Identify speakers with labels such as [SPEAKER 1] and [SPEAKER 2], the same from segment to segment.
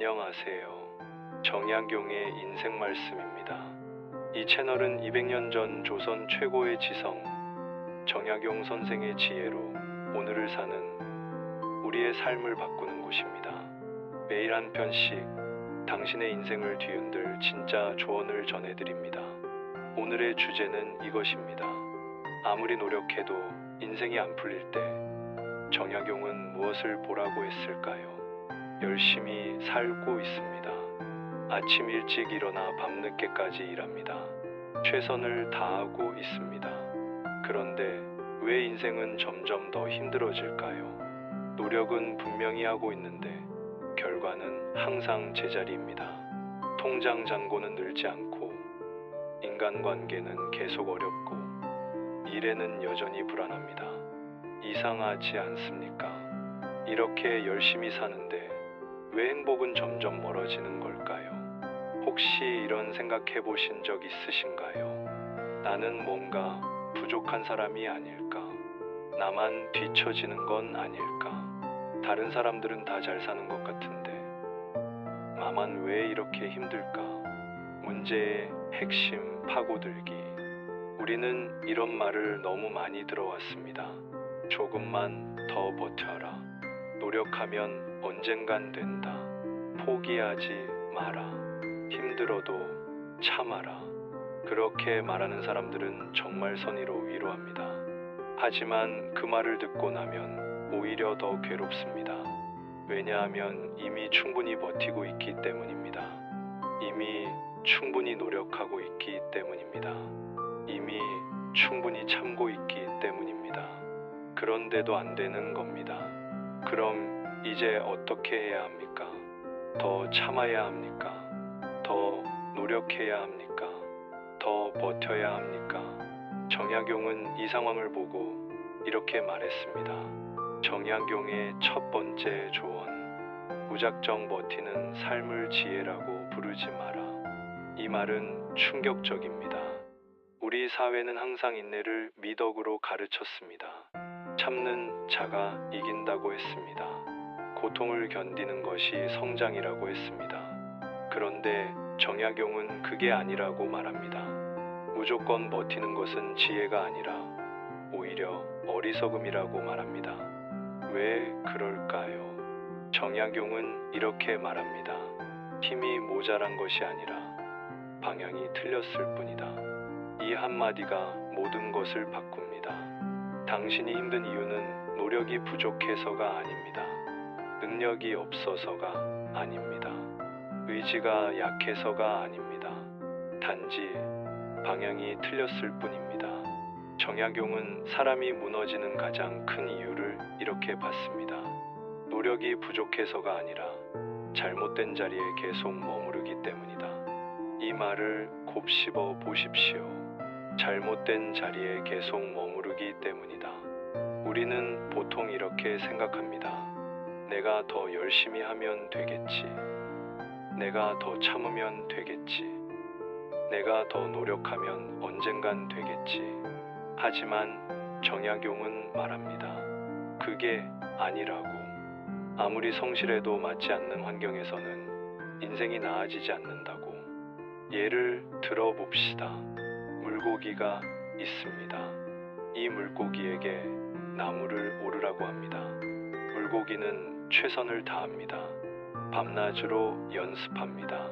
[SPEAKER 1] 안녕하세요. 정약용의 인생 말씀입니다. 이 채널은 200년 전 조선 최고의 지성 정약용 선생의 지혜로 오늘을 사는 우리의 삶을 바꾸는 곳입니다. 매일 한 편씩 당신의 인생을 뒤흔들 진짜 조언을 전해드립니다. 오늘의 주제는 이것입니다. 아무리 노력해도 인생이 안 풀릴 때 정약용은 무엇을 보라고 했을까요? 열심히 살고 있습니다. 아침 일찍 일어나 밤늦게까지 일합니다. 최선을 다하고 있습니다. 그런데 왜 인생은 점점 더 힘들어질까요? 노력은 분명히 하고 있는데 결과는 항상 제자리입니다. 통장 잔고는 늘지 않고 인간관계는 계속 어렵고 미래는 여전히 불안합니다. 이상하지 않습니까? 이렇게 열심히 사는데 왜 행복은 점점 멀어지는 걸까요? 혹시 이런 생각해 보신 적 있으신가요? 나는 뭔가 부족한 사람이 아닐까? 나만 뒤처지는 건 아닐까? 다른 사람들은 다 잘 사는 것 같은데 나만 왜 이렇게 힘들까? 문제의 핵심 파고들기. 우리는 이런 말을 너무 많이 들어왔습니다. 조금만 더 버텨라. 노력하면 언젠간 된다. 포기하지 마라. 힘들어도 참아라. 그렇게 말하는 사람들은 정말 선의로 위로합니다. 하지만 그 말을 듣고 나면 오히려 더 괴롭습니다. 왜냐하면 이미 충분히 버티고 있기 때문입니다. 이미 충분히 노력하고 있기 때문입니다. 이미 충분히 참고 있기 때문입니다. 그런데도 안 되는 겁니다. 그럼 이제 어떻게 해야 합니까? 더 참아야 합니까? 더 노력해야 합니까? 더 버텨야 합니까? 정약용은 이 상황을 보고 이렇게 말했습니다. 정약용의 첫 번째 조언. 무작정 버티는 삶을 지혜라고 부르지 마라. 이 말은 충격적입니다. 우리 사회는 항상 인내를 미덕으로 가르쳤습니다. 참는 자가 이긴다고 했습니다. 고통을 견디는 것이 성장이라고 했습니다. 그런데 정약용은 그게 아니라고 말합니다. 무조건 버티는 것은 지혜가 아니라 오히려 어리석음이라고 말합니다. 왜 그럴까요? 정약용은 이렇게 말합니다. 힘이 모자란 것이 아니라 방향이 틀렸을 뿐이다. 이 한마디가 모든 것을 바꿉니다. 당신이 힘든 이유는 노력이 부족해서가 아닙니다. 능력이 없어서가 아닙니다. 의지가 약해서가 아닙니다. 단지 방향이 틀렸을 뿐입니다. 정약용은 사람이 무너지는 가장 큰 이유를 이렇게 봤습니다. 노력이 부족해서가 아니라 잘못된 자리에 계속 머무르기 때문이다. 이 말을 곱씹어 보십시오. 잘못된 자리에 계속 머무르기 때문이다. 우리는 보통 이렇게 생각합니다. 내가 더 열심히 하면 되겠지. 내가 더 참으면 되겠지. 내가 더 노력하면 언젠간 되겠지. 하지만 정약용은 말합니다. 그게 아니라고. 아무리 성실해도 맞지 않는 환경에서는 인생이 나아지지 않는다고. 예를 들어봅시다. 물고기가 있습니다. 이 물고기에게 나무를 오르라고 합니다. 물고기는 최선을 다합니다. 밤낮으로 연습합니다.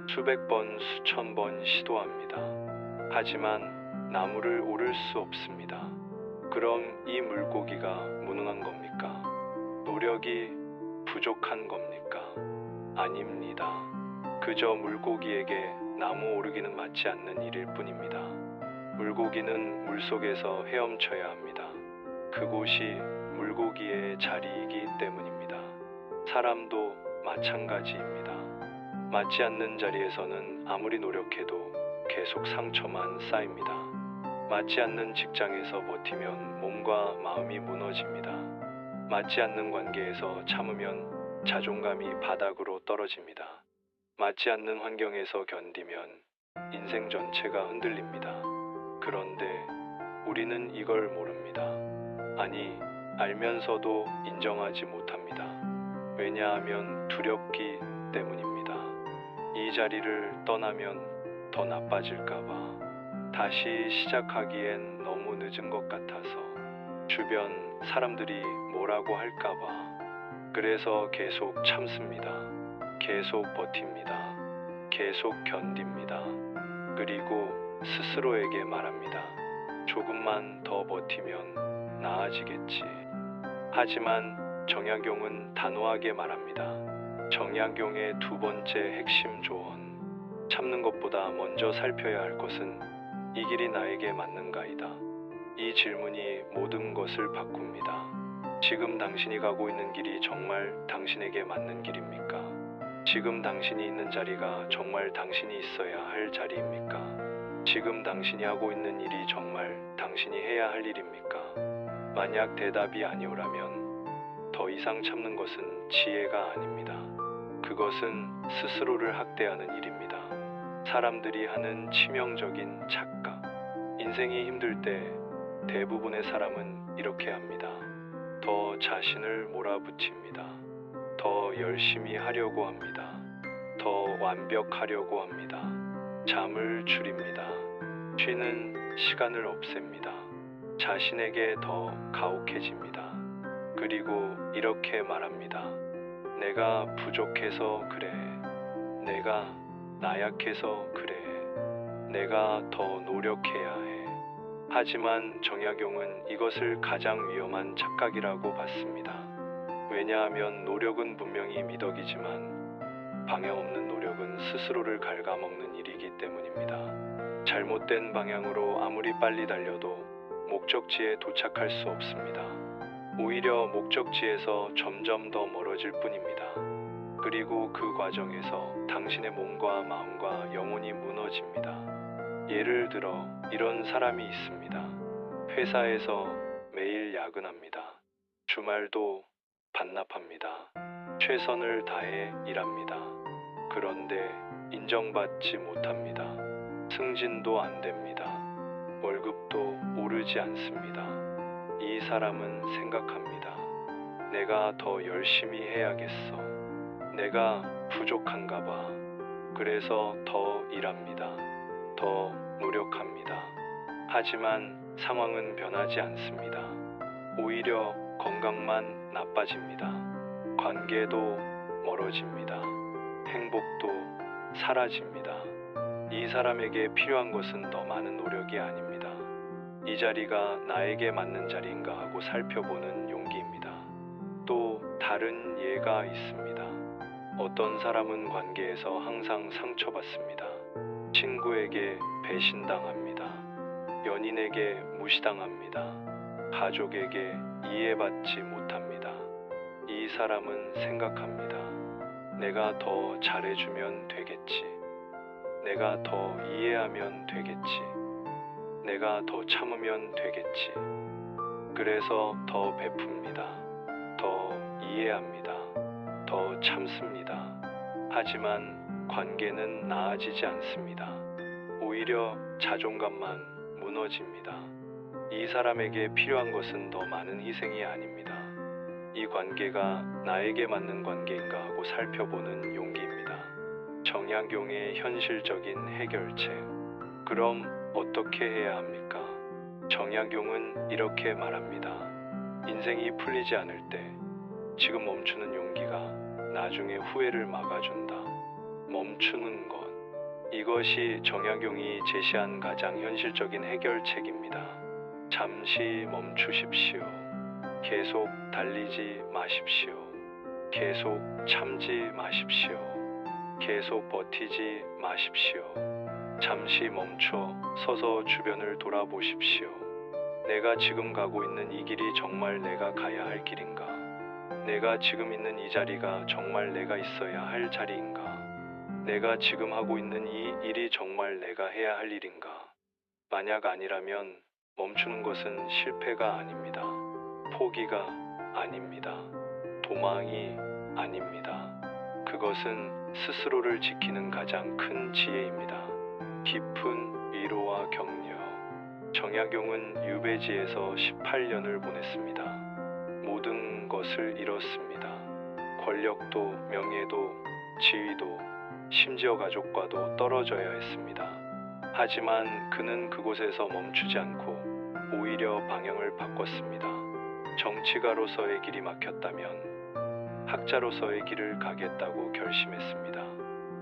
[SPEAKER 1] 수백 번, 수천 번 시도합니다. 하지만 나무를 오를 수 없습니다. 그럼 이 물고기가 무능한 겁니까? 노력이 부족한 겁니까? 아닙니다. 그저 물고기에게 나무 오르기는 맞지 않는 일일 뿐입니다. 물고기는 물속에서 헤엄쳐야 합니다. 그곳이 물고기의 자리이기 때문입니다. 사람도 마찬가지입니다. 맞지 않는 자리에서는 아무리 노력해도 계속 상처만 쌓입니다. 맞지 않는 직장에서 버티면 몸과 마음이 무너집니다. 맞지 않는 관계에서 참으면 자존감이 바닥으로 떨어집니다. 맞지 않는 환경에서 견디면 인생 전체가 흔들립니다. 그런데 우리는 이걸 모릅니다. 아니, 알면서도 인정하지 못합니다. 왜냐하면 두렵기 때문입니다. 이 자리를 떠나면 더 나빠질까봐, 다시 시작하기엔 너무 늦은 것 같아서, 주변 사람들이 뭐라고 할까봐, 그래서 계속 참습니다. 계속 버팁니다. 계속 견딥니다. 그리고 스스로에게 말합니다. 조금만 더 버티면 나아지겠지. 하지만 정약용은 단호하게 말합니다. 정약용의 두 번째 핵심 조언. 참는 것보다 먼저 살펴야 할 것은 이 길이 나에게 맞는가이다. 이 질문이 모든 것을 바꿉니다. 지금 당신이 가고 있는 길이 정말 당신에게 맞는 길입니까? 지금 당신이 있는 자리가 정말 당신이 있어야 할 자리입니까? 지금 당신이 하고 있는 일이 정말 당신이 해야 할 일입니까? 만약 대답이 아니오라면 더 이상 참는 것은 지혜가 아닙니다. 그것은 스스로를 학대하는 일입니다. 사람들이 하는 치명적인 착각. 인생이 힘들 때 대부분의 사람은 이렇게 합니다. 더 자신을 몰아붙입니다. 더 열심히 하려고 합니다. 더 완벽하려고 합니다. 잠을 줄입니다. 쉬는 시간을 없앱니다. 자신에게 더 가혹해집니다. 그리고 이렇게 말합니다. 내가 부족해서 그래. 내가 나약해서 그래. 내가 더 노력해야 해. 하지만 정약용은 이것을 가장 위험한 착각이라고 봤습니다. 왜냐하면 노력은 분명히 미덕이지만 방향 없는 노력은 스스로를 갉아먹는 일이기 때문입니다. 잘못된 방향으로 아무리 빨리 달려도 목적지에 도착할 수 없습니다. 오히려 목적지에서 점점 더 멀어질 뿐입니다. 그리고 그 과정에서 당신의 몸과 마음과 영혼이 무너집니다. 예를 들어 이런 사람이 있습니다. 회사에서 매일 야근합니다. 주말도 반납합니다. 최선을 다해 일합니다. 그런데 인정받지 못합니다. 승진도 안 됩니다. 월급도 오르지 않습니다. 이 사람은 생각합니다. 내가 더 열심히 해야겠어. 내가 부족한가 봐. 그래서 더 일합니다. 더 노력합니다. 하지만 상황은 변하지 않습니다. 오히려 건강만 나빠집니다. 관계도 멀어집니다. 행복도 사라집니다. 이 사람에게 필요한 것은 더 많은 노력이 아닙니다. 이 자리가 나에게 맞는 자리인가 하고 살펴보는 용기입니다. 또 다른 예가 있습니다. 어떤 사람은 관계에서 항상 상처받습니다. 친구에게 배신당합니다. 연인에게 무시당합니다. 가족에게 이해받지 못합니다. 이 사람은 생각합니다. 내가 더 잘해주면 되겠지. 내가 더 이해하면 되겠지. 내가 더 참으면 되겠지. 그래서 더 베풉니다. 더 이해합니다. 더 참습니다. 하지만 관계는 나아지지 않습니다. 오히려 자존감만 무너집니다. 이 사람에게 필요한 것은 더 많은 희생이 아닙니다. 이 관계가 나에게 맞는 관계인가 하고 살펴보는 용기입니다. 정약용의 현실적인 해결책. 그럼 어떻게 해야 합니까? 정약용은 이렇게 말합니다. 인생이 풀리지 않을 때 지금 멈추는 용기가 나중에 후회를 막아준다. 멈추는 것. 이것이 정약용이 제시한 가장 현실적인 해결책입니다. 잠시 멈추십시오. 계속 달리지 마십시오. 계속 참지 마십시오. 계속 버티지 마십시오. 잠시 멈춰 서서 주변을 돌아보십시오. 내가 지금 가고 있는 이 길이 정말 내가 가야 할 길인가? 내가 지금 있는 이 자리가 정말 내가 있어야 할 자리인가? 내가 지금 하고 있는 이 일이 정말 내가 해야 할 일인가? 만약 아니라면 멈추는 것은 실패가 아닙니다. 포기가 아닙니다. 도망이 아닙니다. 그것은 스스로를 지키는 가장 큰 지혜입니다. 깊은 위로와 격려. 정약용은 유배지에서 18년을 보냈습니다. 모든 것을 잃었습니다. 권력도 명예도 지위도, 심지어 가족과도 떨어져야 했습니다. 하지만 그는 그곳에서 멈추지 않고 오히려 방향을 바꿨습니다. 정치가로서의 길이 막혔다면 학자로서의 길을 가겠다고 결심했습니다.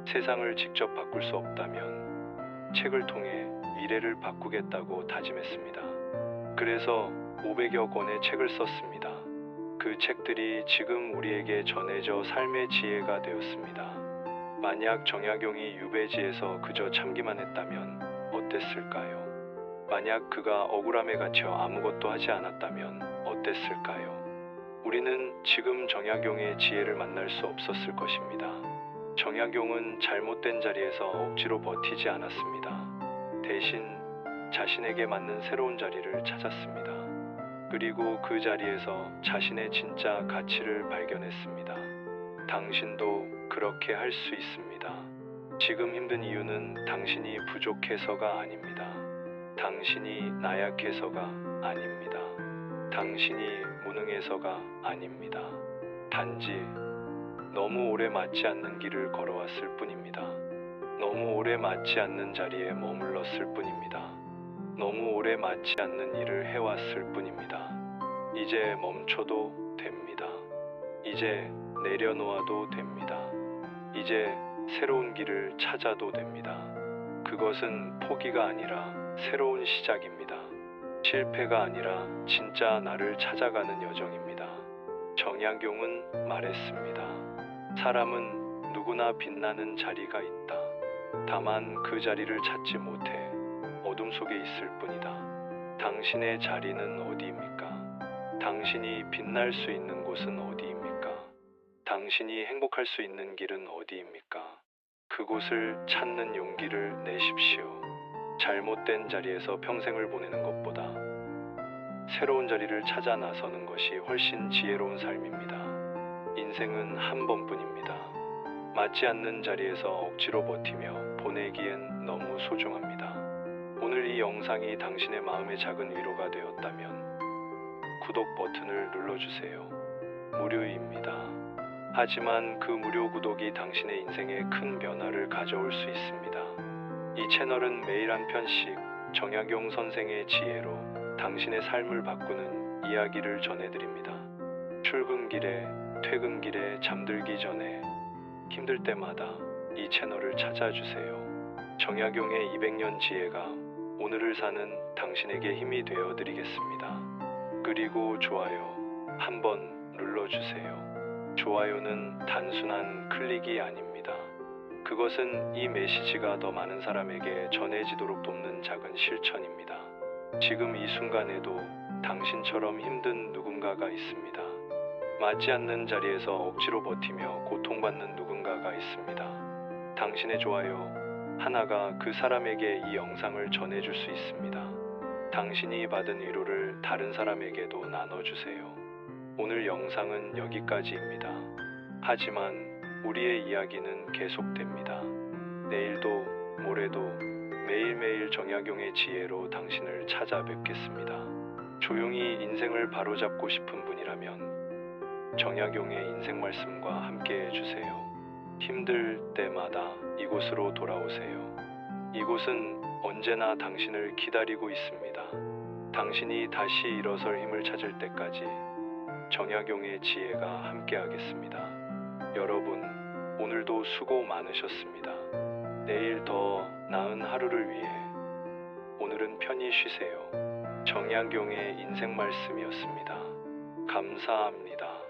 [SPEAKER 1] 세상을 직접 바꿀 수 없다면 책을 통해 미래를 바꾸겠다고 다짐했습니다. 그래서 500여 권의 책을 썼습니다. 그 책들이 지금 우리에게 전해져 삶의 지혜가 되었습니다. 만약 정약용이 유배지에서 그저 참기만 했다면 어땠을까요? 만약 그가 억울함에 갇혀 아무것도 하지 않았다면 어땠을까요? 우리는 지금 정약용의 지혜를 만날 수 없었을 것입니다. 정약용은 잘못된 자리에서 억지로 버티지 않았습니다. 대신 자신에게 맞는 새로운 자리를 찾았습니다. 그리고 그 자리에서 자신의 진짜 가치를 발견했습니다. 당신도 그렇게 할 수 있습니다. 지금 힘든 이유는 당신이 부족해서가 아닙니다. 당신이 나약해서가 아닙니다. 당신이 무능해서가 아닙니다. 단지 너무 오래 맞지 않는 길을 걸어왔을 뿐입니다. 너무 오래 맞지 않는 자리에 머물렀을 뿐입니다. 너무 오래 맞지 않는 일을 해왔을 뿐입니다. 이제 멈춰도 됩니다. 이제 내려놓아도 됩니다. 이제 새로운 길을 찾아도 됩니다. 그것은 포기가 아니라 새로운 시작입니다. 실패가 아니라 진짜 나를 찾아가는 여정입니다. 정약용은 말했습니다. 사람은 누구나 빛나는 자리가 있다. 다만 그 자리를 찾지 못해 어둠 속에 있을 뿐이다. 당신의 자리는 어디입니까? 당신이 빛날 수 있는 곳은 어디입니까? 당신이 행복할 수 있는 길은 어디입니까? 그곳을 찾는 용기를 내십시오. 잘못된 자리에서 평생을 보내는 것보다 새로운 자리를 찾아 나서는 것이 훨씬 지혜로운 삶입니다. 인생은 한 번뿐입니다. 맞지 않는 자리에서 억지로 버티며 보내기엔 너무 소중합니다. 오늘 이 영상이 당신의 마음의 작은 위로가 되었다면 구독 버튼을 눌러주세요. 무료입니다. 하지만 그 무료 구독이 당신의 인생에 큰 변화를 가져올 수 있습니다. 이 채널은 매일 한 편씩 정약용 선생의 지혜로 당신의 삶을 바꾸는 이야기를 전해드립니다. 출근길에, 퇴근길에, 잠들기 전에, 힘들 때마다 이 채널을 찾아주세요. 정약용의 200년 지혜가 오늘을 사는 당신에게 힘이 되어드리겠습니다. 그리고 좋아요 한번 눌러주세요. 좋아요는 단순한 클릭이 아닙니다. 그것은 이 메시지가 더 많은 사람에게 전해지도록 돕는 작은 실천입니다. 지금 이 순간에도 당신처럼 힘든 누군가가 있습니다. 맞지 않는 자리에서 억지로 버티며 고통받는 누군가가 있습니다. 당신의 좋아요 하나가 그 사람에게 이 영상을 전해줄 수 있습니다. 당신이 받은 위로를 다른 사람에게도 나눠주세요. 오늘 영상은 여기까지입니다. 하지만 우리의 이야기는 계속됩니다. 내일도 모레도 매일매일 정약용의 지혜로 당신을 찾아뵙겠습니다. 조용히 인생을 바로잡고 싶은 분이라면 정약용의 인생 말씀과 함께 해주세요. 힘들 때마다 이곳으로 돌아오세요. 이곳은 언제나 당신을 기다리고 있습니다. 당신이 다시 일어설 힘을 찾을 때까지 정약용의 지혜가 함께하겠습니다. 여러분, 오늘도 수고 많으셨습니다. 내일 더 나은 하루를 위해 오늘은 편히 쉬세요. 정약용의 인생 말씀이었습니다. 감사합니다.